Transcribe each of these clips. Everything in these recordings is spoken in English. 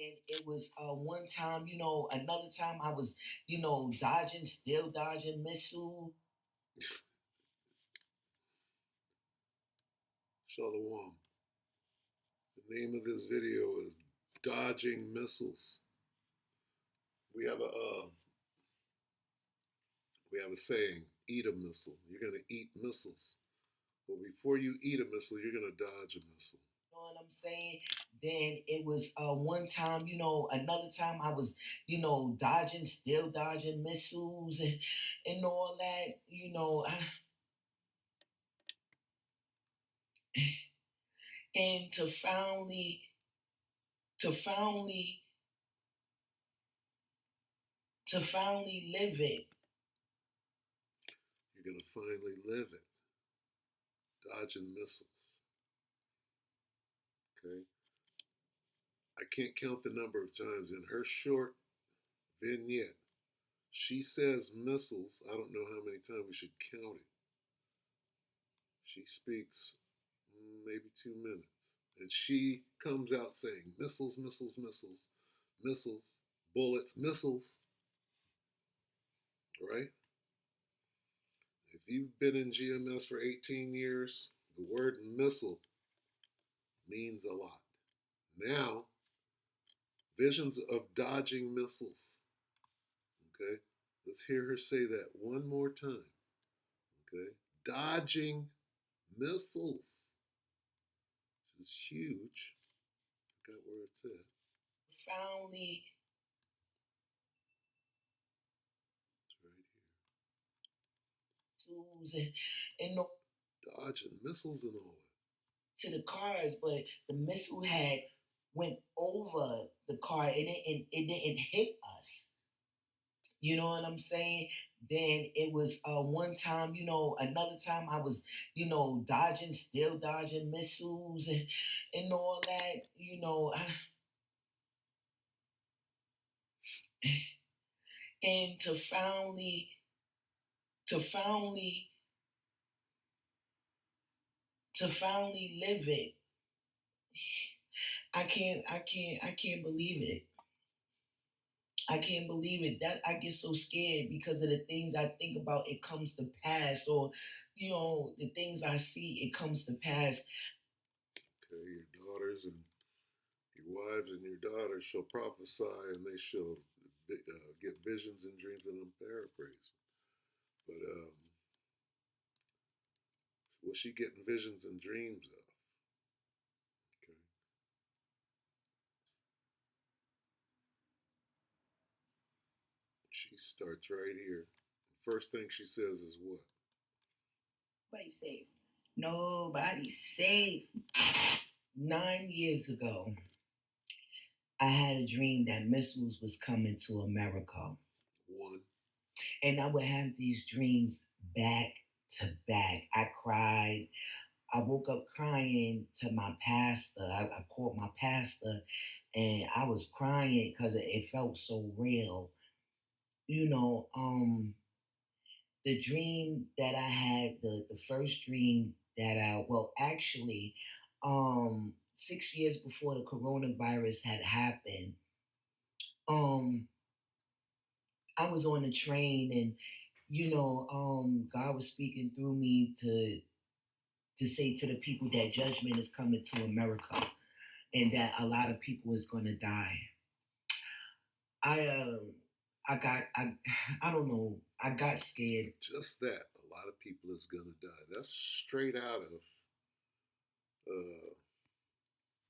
And it was one time, another time I was, still dodging missiles. Shalom. The name of this video is Dodging Missiles. We have a saying, eat a missile. You're gonna eat missiles. But before you eat a missile, you're gonna dodge a missile. You know what I'm saying? Then it was one time, another time I was, still dodging missiles and all that, and to finally, to finally live it. You're gonna finally live it. Dodging missiles. Okay? I can't count the number of times in her short vignette. She says missiles. I don't know how many times we should count it. She speaks maybe 2 minutes. And she comes out saying missiles, missiles, missiles, missiles, bullets, missiles. Right? If you've been in GMS for 18 years, the word missile means a lot. Now, visions of dodging missiles. Okay? Let's hear her say that one more time. Okay? Dodging missiles, which is huge. I forgot where it's at. Finally, it's right here. And dodging missiles and all that. To the cars, but the missile had went over the car. It didn't hit us. You know what I'm saying? Then it was one time, another time I was, still dodging missiles and all that, and to finally, to finally live it. I can't believe it. I can't believe it. That I get so scared because of the things I think about. It comes to pass, or the things I see. It comes to pass. Okay, your daughters and your wives and your daughters shall prophesy, and they shall get visions and dreams. And I'm paraphrasing, but what's she getting visions and dreams of? Okay, she starts right here. The first thing she says is what? Nobody's safe. Nobody's safe. 9 years ago, I had a dream that missiles was coming to America. One. And I would have these dreams back to back. I cried. I woke up crying to my pastor. I called my pastor and I was crying because it felt so real. You know, the dream that I had, the first dream that well, actually, 6 years before the coronavirus had happened, um, I was on the train and, God was speaking through me to say to the people that judgment is coming to America and that a lot of people is going to die. I I don't know. I got scared. Just that a lot of people is gonna die. That's straight out of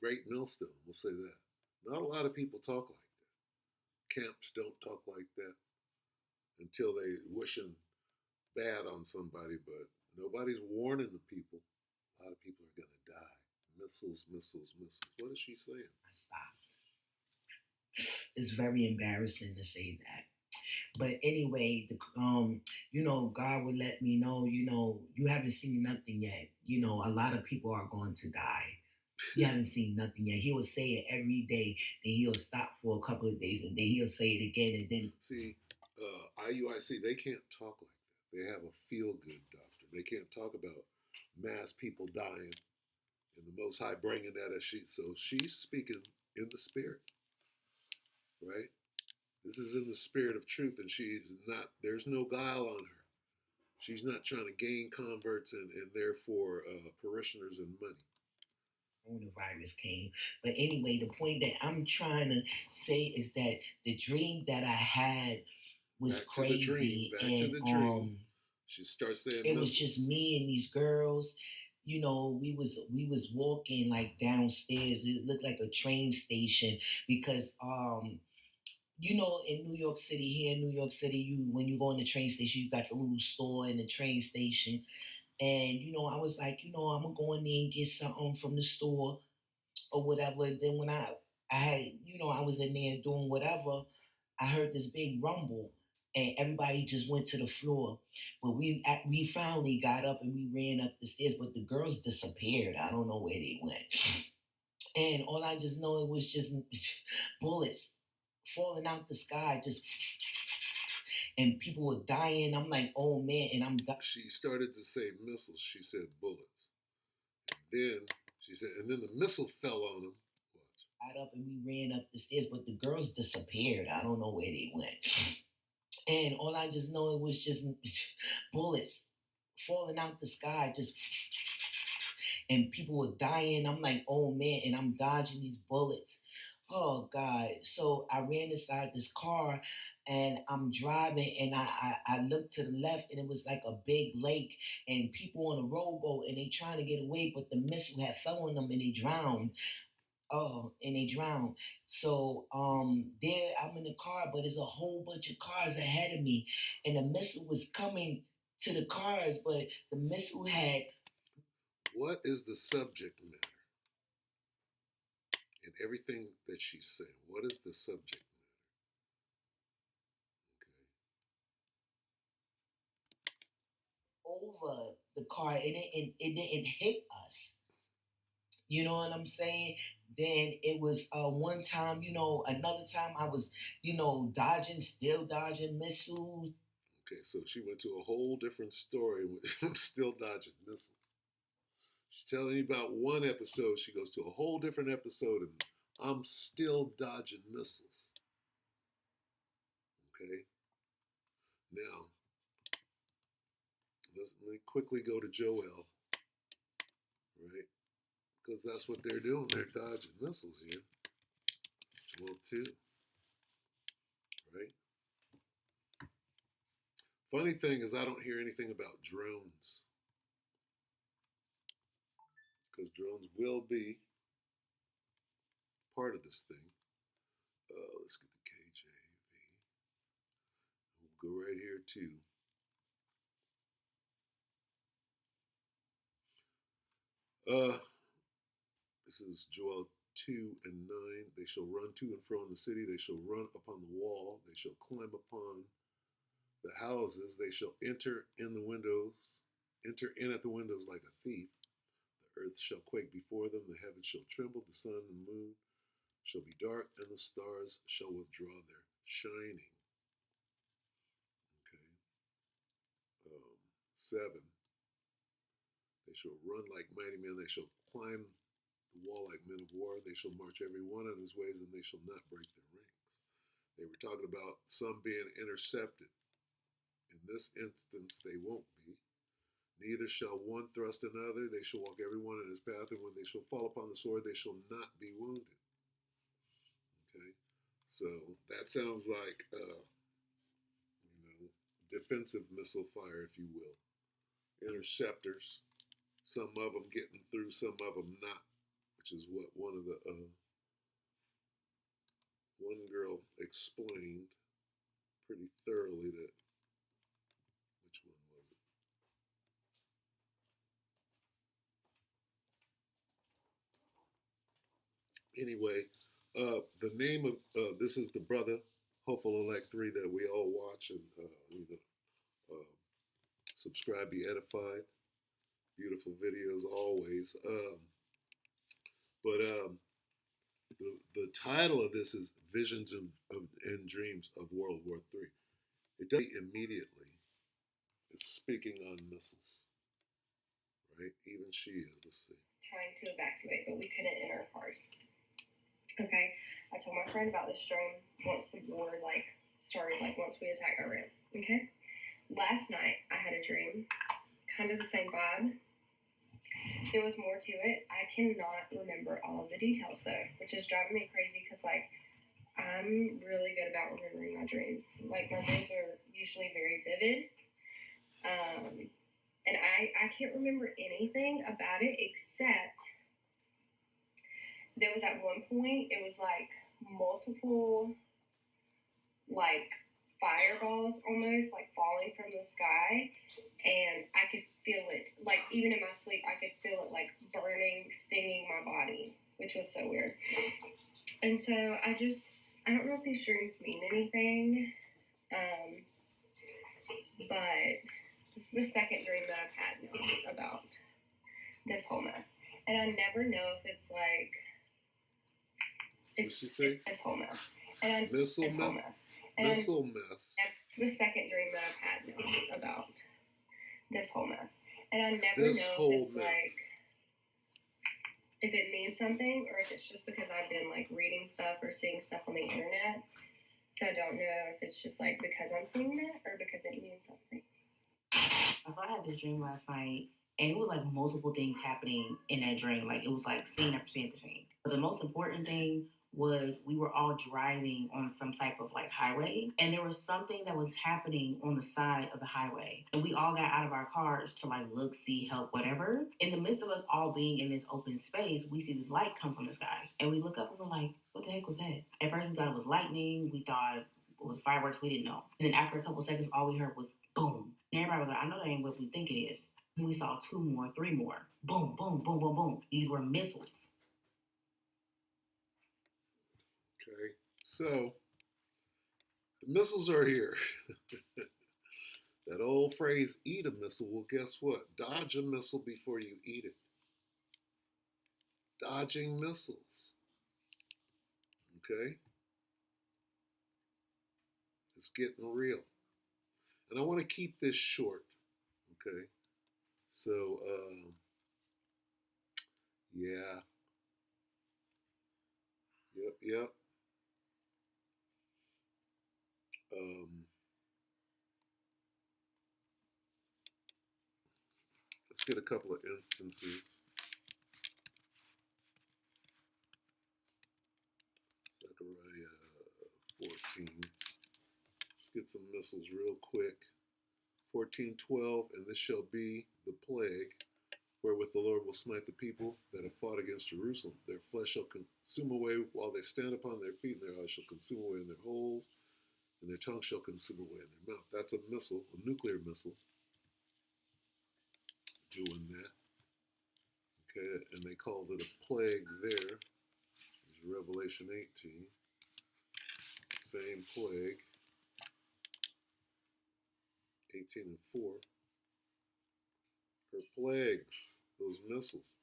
Great Millstone. We'll say that. Not a lot of people talk like that. Camps don't talk like that until they wishing bad on somebody, but nobody's warning the people. A lot of people are gonna die. Missiles, missiles, missiles. What is she saying? I stopped. It's very embarrassing to say that. But anyway, God would let me know, you haven't seen nothing yet. A lot of people are going to die. You haven't seen nothing yet. He will say it every day, then he'll stop for a couple of days, and then he'll say it again, and then see, IUIC, they can't talk like that. They have a feel-good doctor. They can't talk about mass people dying and the Most High bringing that as she. So she's speaking in the spirit. right? This is in the spirit of truth, and she's not. There's no guile on her. She's not trying to gain converts and therefore parishioners and money. Coronavirus came. But anyway, the point that I'm trying to say is that the dream that I had was Back to the dream. crazy, Back to and the dream. She starts saying it was missiles. just me and these girls. You know, we was walking like downstairs. It looked like a train station because you know, in New York City, here in New York City, you when you go in the train station, you got the little store in the train station. And you know, I was like, you know, I'm gonna go in there and get something from the store or whatever. Then when I had, you know, I was in there doing whatever, I heard this big rumble, and everybody just went to the floor. But we finally got up and we ran up the stairs, but the girls disappeared. I don't know where they went. And all I just know it was just bullets falling out the sky, just and people were dying. I'm like, oh man, and I'm She started to say missiles. She said bullets. Then she said, and then the missile fell on him. Watch. got up and we ran up the stairs, but the girls disappeared. I don't know where they went. And all I just know it was just bullets falling out the sky, just and people were dying. I'm like, oh man, and I'm dodging these bullets. Oh God. So I ran inside this car and I'm driving and I looked to the left and it was like a big lake and people on a rowboat and they trying to get away, but the missile had fell on them and they drowned. Oh, and they drowned. So there I'm in the car, but there's a whole bunch of cars ahead of me. And the missile was coming to the cars, but the missile had What is the subject matter in everything that she's saying? What is the subject over the car. It didn't hit us. You know what I'm saying? Then it was one time, you know, another time I was, you know, still dodging missiles. Okay, so she went to a whole different story with still dodging missiles. She's telling you about one episode. She goes to a whole different episode, and I'm still dodging missiles. Okay, now let me quickly go to Joel, right? Because that's what they're doing. They're dodging missiles here. Joel 2, right? Funny thing is, I don't hear anything about drones because drones will be part of this thing. Let's get the KJV. We'll go right here too. This is Joel 2 and 9. They shall run to and fro in the city. They shall run upon the wall. They shall climb upon the houses. They shall enter in the windows, enter in at the windows like a thief. The earth shall quake before them. The heavens shall tremble. The sun and the moon shall be dark, and the stars shall withdraw their shining. Okay. 7. They shall run like mighty men. They shall climb the wall like men of war. They shall march every one on his ways, and they shall not break their ranks. They were talking about some being intercepted. In this instance, they won't be. Neither shall one thrust another. They shall walk every one in his path, and when they shall fall upon the sword, they shall not be wounded. Okay, so that sounds like defensive missile fire, if you will. Interceptors. Some of them getting through, some of them not, which is what one of the one girl explained pretty thoroughly. That which one was it? Anyway, the name of this is the brother Hopeful Elect 3 that we all watch and subscribe, be edified. Beautiful videos always. But the title of this is Visions and Dreams of World War III. It does immediately is speaking on missiles, right? Even she is. Let's see. Trying to evacuate, but we couldn't enter cars. Okay, I told my friend about this dream once the war started, once we attacked Iran. Okay, last night I had a dream, kind of the same vibe. There was more to it. I cannot remember all of the details though, which is driving me crazy because I'm really good about remembering my dreams. Like my dreams are usually very vivid. And I can't remember anything about it except there was at one point it was like multiple like fireballs almost like falling from the sky, and I could feel it, like even in my sleep I could feel it like burning, stinging my body, which was so weird. And so I don't know if these dreams mean anything, um, but this is the second dream that I've had now about this whole mess, and I never know if it's like What'd she say? this whole mess, and Missile this whole mess. mess, Missile mess. That's the second dream that I've had now about this whole mess, and I never This know whole if it's mess. like if it means something or if it's just because I've been like reading stuff or seeing stuff on the internet. So I don't know if it's just like because I'm seeing that or because it means something. So I had this dream last night, and it was like multiple things happening in that dream. Like it was like scene after scene after scene. But the most important thing was we were all driving on some type of like highway, and there was something that was happening on the side of the highway, and we all got out of our cars to like look, see, help, whatever. In the midst of us all being in this open space, we see this light come from the sky, and we look up and we're like, what the heck was that? At first we thought it was lightning, we thought it was fireworks, we didn't know. And then after a couple seconds, all we heard was boom. And everybody was like, I know that ain't what we think it is. And we saw 2 more, 3 more. Boom, boom, boom, boom, boom. These were missiles. Okay, so the missiles are here. That old phrase, eat a missile, well, guess what? Dodge a missile before you eat it. Dodging missiles. Okay? It's getting real. And I want to keep this short. Okay? So, yeah. Yep. Let's get a couple of instances. Zechariah 14. Let's get some missiles real quick. 14:12, and this shall be the plague wherewith the Lord will smite the people that have fought against Jerusalem. Their flesh shall consume away while they stand upon their feet, and their eyes shall consume away in their holes, and their tongue shall consume away in their mouth. That's a missile, a nuclear missile, doing that. Okay, and they called it a plague there. There's Revelation 18. Same plague. 18 and 4. Her plagues, those missiles.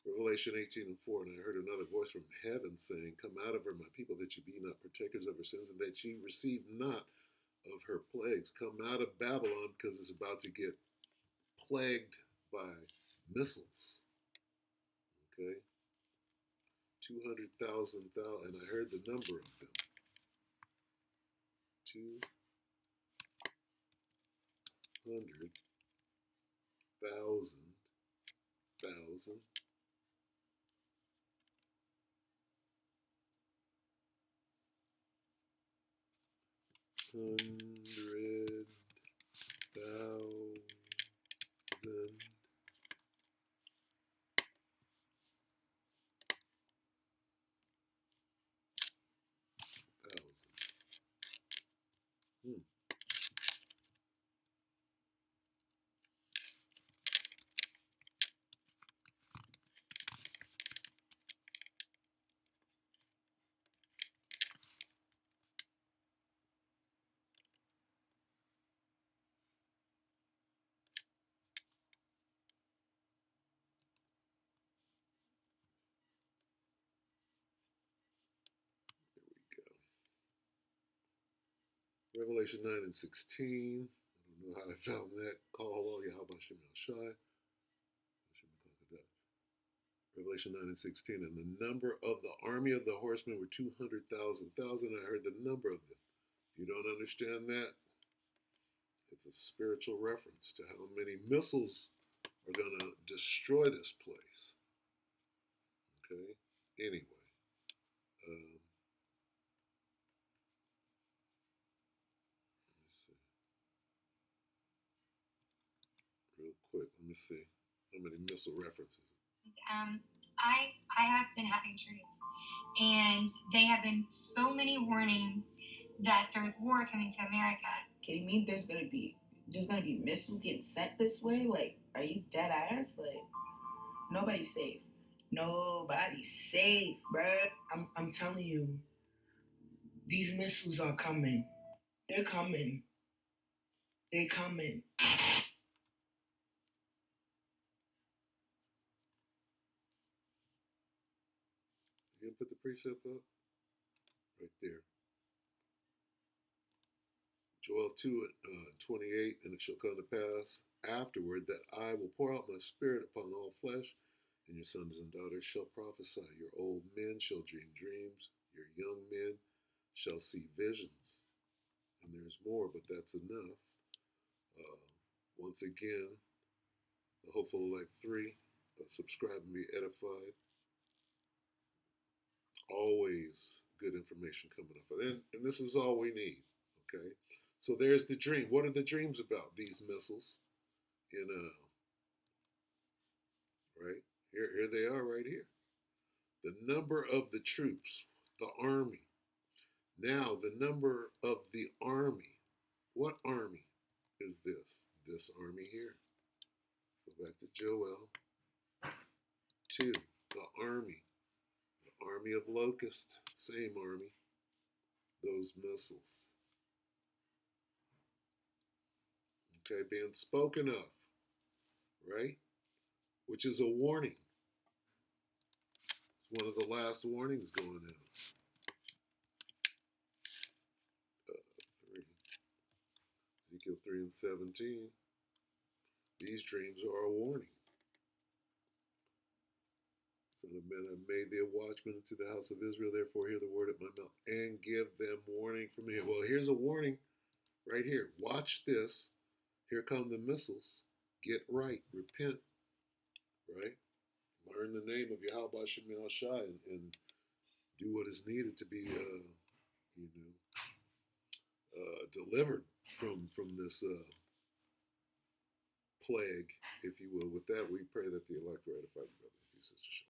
Revelation 18 and 4, and I heard another voice from heaven saying, come out of her, my people, that ye be not partakers of her sins, and that ye receive not of her plagues. Come out of Babylon, because it's about to get plagued by missiles. Okay? 200,000, and I heard the number of them. 200,000, thousand. 100,000 Revelation 9 and 16. I don't know how I found that. Call all Yahweh Shem El Shai. Revelation 9 and 16. And the number of the army of the horsemen were 200,000. I heard the number of them. If you don't understand that, it's a spiritual reference to how many missiles are going to destroy this place. Okay? Anyway. Let me see. Real quick. Let me see. How many missile references? I have been having dreams, and they have been so many warnings that there's war coming to America. Can you mean there's gonna be missiles getting sent this way? Like, are you dead ass? Like, nobody's safe. Nobody's safe, bruh. I'm telling you, these missiles are coming. They're coming. They're coming. You gonna put the precept up? Right there. Joel 2:28, and it shall come to pass afterward that I will pour out my spirit upon all flesh, and your sons and daughters shall prophesy. Your old men shall dream dreams. Your young men shall see visions. And there's more, but that's enough. Once again, the Hopeful Elect 3, subscribe and be edified. Always good information coming up. And this is all we need, okay? So there's the dream. What are the dreams about? These missiles, right? Here they are right here. The number of the troops, the army. Now, the number of the army. What army is this? This army here. Go back to Joel 2, the army. The army of locusts, same army. Those missiles. Okay, being spoken of, right? Which is a warning. It's one of the last warnings going out. 3. Ezekiel 3 and 17. These dreams are a warning. Son of man, I made thee a watchman into the house of Israel, therefore hear the word of my mouth and give them warning from me. Well, here's a warning right here. Watch this. Here come the missiles. Get right. Repent. Right? Learn the name of Yahweh Shemel Shai and do what is needed to be, delivered from this plague, if you will. With that, we pray that the elect are edified, brothers and sisters.